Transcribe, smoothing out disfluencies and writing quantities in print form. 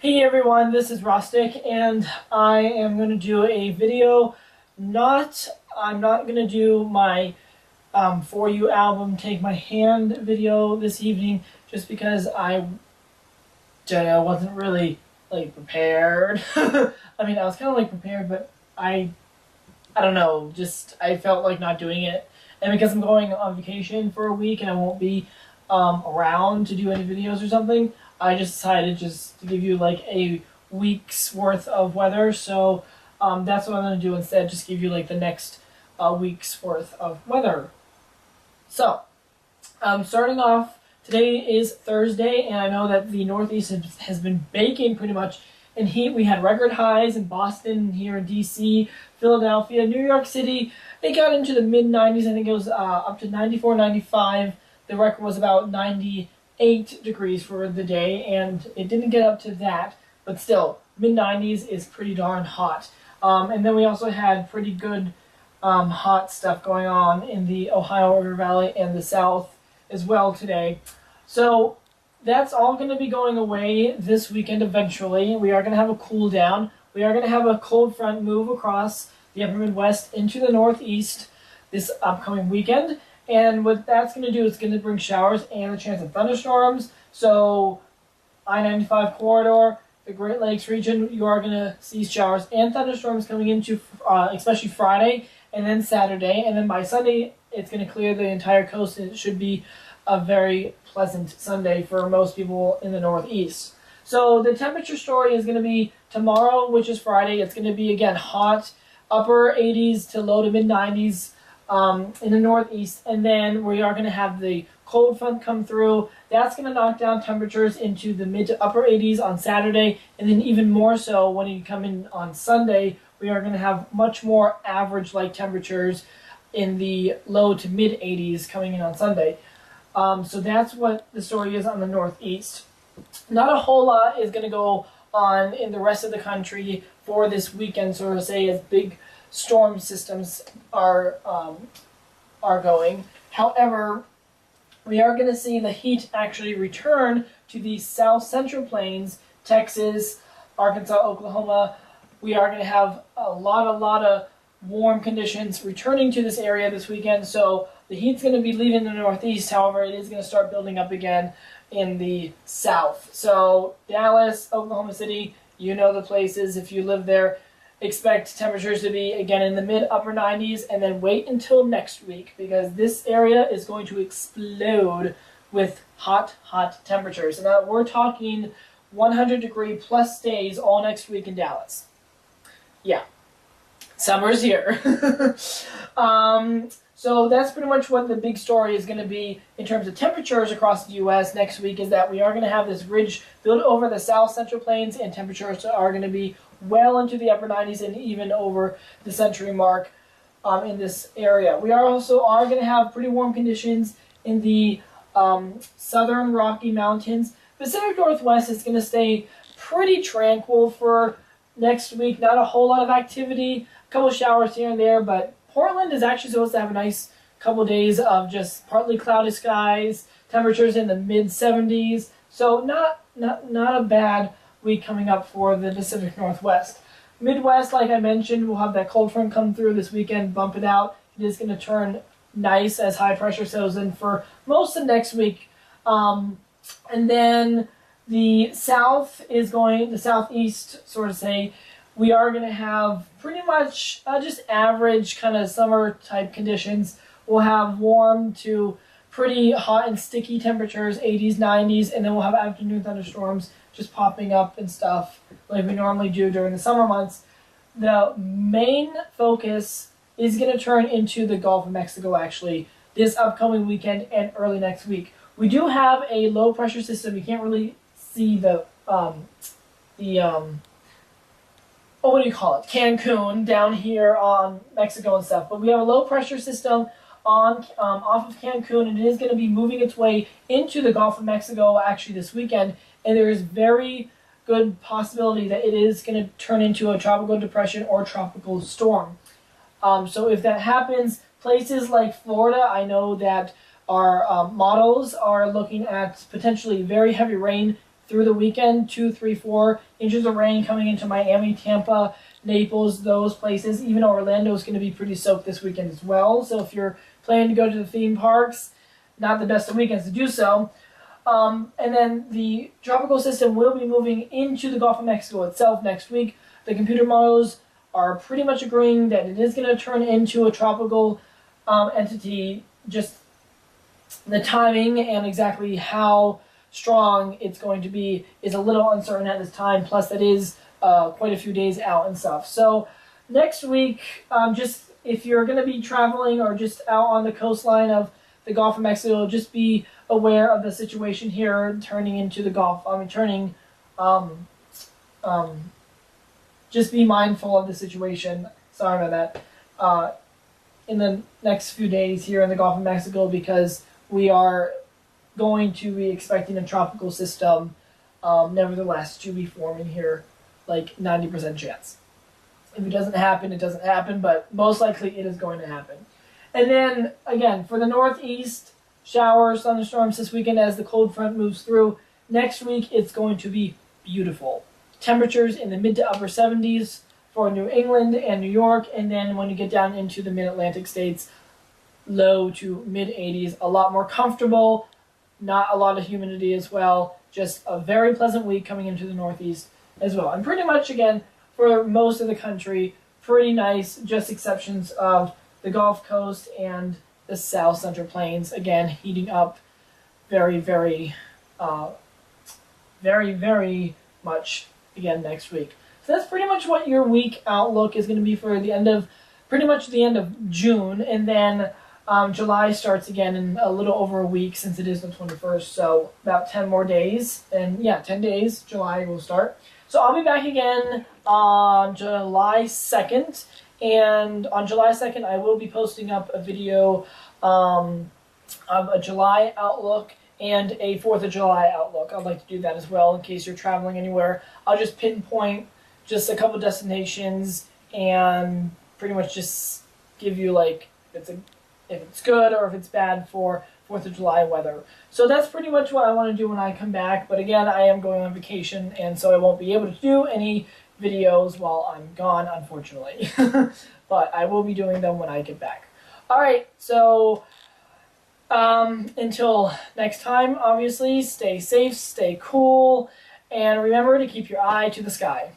Hey everyone, this is Rustic, and I am going to do a video. I'm not going to do my For You album Take My Hand video this evening, just because I don't know, wasn't really prepared. I mean, I was kind of prepared, but I don't know, just I felt like not doing it, and because I'm going on vacation for a week and I won't be around to do any videos or something, I just decided just to give you like a week's worth of weather. So that's what I'm going to do instead, just give you like the next week's worth of weather. So starting off, today is Thursday, and I know that the Northeast has been baking pretty much in heat. We had record highs in Boston, here in DC, Philadelphia, New York City. It got into the mid 90s. I think it was up to 94, 95. The record was about 98 degrees for the day, and it didn't get up to that, but still, mid 90s is pretty darn hot. And then we also had pretty good hot stuff going on in the Ohio River Valley and the South as well today. So that's all going to be going away this weekend eventually. We are going to have a cool down. We are going to have a cold front move across the upper Midwest into the Northeast this upcoming weekend. And what that's going to do is going to bring showers and a chance of thunderstorms. So I-95 corridor, the Great Lakes region, you are going to see showers and thunderstorms coming into especially Friday and then Saturday. And then by Sunday, it's going to clear the entire coast, and it should be a very pleasant Sunday for most people in the Northeast. So the temperature story is going to be tomorrow, which is Friday. It's going to be, again, hot, upper 80s to low to mid 90s. In the Northeast, and then we are going to have the cold front come through. That's going to knock down temperatures into the mid to upper 80s on Saturday, and then even more so when you come in on Sunday, we are going to have much more average-like temperatures in the low to mid 80s coming in on Sunday. So that's what the story is on the Northeast. Not a whole lot is going to go on in the rest of the country for this weekend, so to say, as big storm systems are going. However, we are going to see the heat actually return to the south central plains, Texas, Arkansas, Oklahoma. We are going to have a lot of warm conditions returning to this area this weekend. So the heat's going to be leaving the Northeast. However, it is going to start building up again in the south. So Dallas, Oklahoma City, you know the places if you live there. Expect temperatures to be, again, in the mid-upper 90s, and then wait until next week, because this area is going to explode with hot temperatures. And now we're talking 100-degree plus days all next week in Dallas. Yeah, summer's here. So that's pretty much what the big story is going to be in terms of temperatures across the U.S. next week, is that we are going to have this ridge built over the south central plains, and temperatures are going to be well into the upper 90s and even over the century mark in this area. We are going to have pretty warm conditions in the southern Rocky Mountains. Pacific Northwest is going to stay pretty tranquil for next week. Not a whole lot of activity, a couple showers here and there, but Portland is actually supposed to have a nice couple days of just partly cloudy skies, temperatures in the mid-70s. So not a bad week coming up for the Pacific Northwest. Midwest, like I mentioned, we'll have that cold front come through this weekend, bump it out. It is going to turn nice as high pressure settles in for most of next week. And then the southeast, sort of say, we are going to have pretty much just average kind of summer type conditions. We'll have warm to pretty hot and sticky temperatures, 80s, 90s, and then we'll have afternoon thunderstorms just popping up and stuff like we normally do during the summer months. The main focus is going to turn into the Gulf of Mexico, actually, this upcoming weekend and early next week. We do have a low pressure system. You can't really see the what do you call it? Cancun down here on Mexico and stuff. But we have a low pressure system on off of Cancun, and it is going to be moving its way into the Gulf of Mexico actually this weekend. And there is very good possibility that it is going to turn into a tropical depression or tropical storm. So if that happens, places like Florida, I know that our models are looking at potentially very heavy rain through the weekend. 2, 3, 4 inches of rain coming into Miami, Tampa, Naples, those places. Even Orlando is going to be pretty soaked this weekend as well. So if you're planning to go to the theme parks, not the best of weekends to do so. And then the tropical system will be moving into the Gulf of Mexico itself next week. The computer models are pretty much agreeing that it is going to turn into a tropical entity. Just the timing and exactly how strong it's going to be is a little uncertain at this time. Plus, that is quite a few days out and stuff. So next week, just if you're going to be traveling or just out on the coastline of the Gulf of Mexico, just be aware of the situation here turning into the Gulf. Just be mindful of the situation. Sorry about that. In the next few days here in the Gulf of Mexico, because we are going to be expecting a tropical system, nevertheless, to be forming here, like 90% chance. If it doesn't happen, it doesn't happen, but most likely it is going to happen. And then, again, for the Northeast, showers, thunderstorms this weekend as the cold front moves through. Next week, it's going to be beautiful. Temperatures in the mid to upper 70s for New England and New York, and then when you get down into the mid-Atlantic states, low to mid-80s. A lot more comfortable, not a lot of humidity as well. Just a very pleasant week coming into the Northeast as well. And pretty much, again, for most of the country, pretty nice, just exceptions of the Gulf Coast and the South Central Plains, again, heating up very, very much again next week. So that's pretty much what your week outlook is going to be for the end of, pretty much the end of June, and then July starts again in a little over a week since it is the 21st, so about 10 more days, and yeah, 10 days, July will start. So I'll be back again on July 2nd, and on July 2nd I will be posting up a video of a July outlook and a 4th of July outlook. I'd like to do that as well in case you're traveling anywhere. I'll just pinpoint just a couple destinations and pretty much just give you like if it's good or if it's bad for 4th of July weather. So that's pretty much what I want to do when I come back. But again, I am going on vacation, and so I won't be able to do any videos while I'm gone, unfortunately. But I will be doing them when I get back. Alright, so until next time, obviously, stay safe, stay cool, and remember to keep your eye to the sky.